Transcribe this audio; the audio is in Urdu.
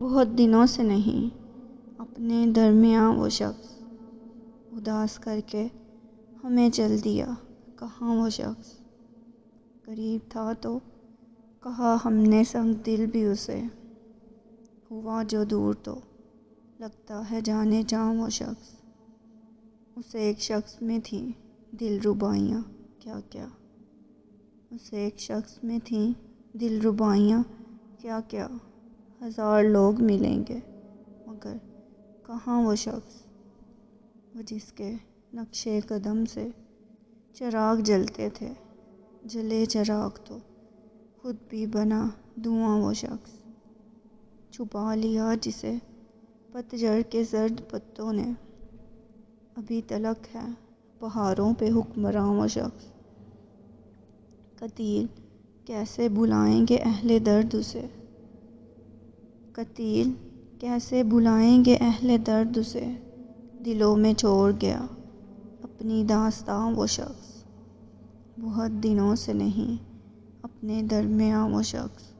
بہت دنوں سے نہیں اپنے درمیاں وہ شخص اداس کر کے ہمیں چل دیا کہاں وہ شخص قریب تھا تو کہا ہم نے سنگ دل بھی اسے ہوا جو دور تو لگتا ہے جانے جاؤں وہ شخص اسے ایک شخص میں تھیں دل ربائیاں کیا کیا اسے ایک شخص میں تھیں دل ربائیاں کیا کیا ہزار لوگ ملیں گے مگر کہاں وہ شخص وہ جس کے نقش قدم سے چراغ جلتے تھے جلے چراغ تو خود بھی بنا دھواں وہ شخص چھپا لیا جسے پتجھڑ کے زرد پتوں نے ابھی تلک ہے پہاڑوں پہ حکمراں وہ شخص قتیل کیسے بھلائیں گے اہل درد اسے قتیل کیسے بھلائیں گے اہل درد اسے دلوں میں چھوڑ گیا اپنی داستاں وہ شخص بہت دنوں سے نہیں اپنے درمیاں وہ شخص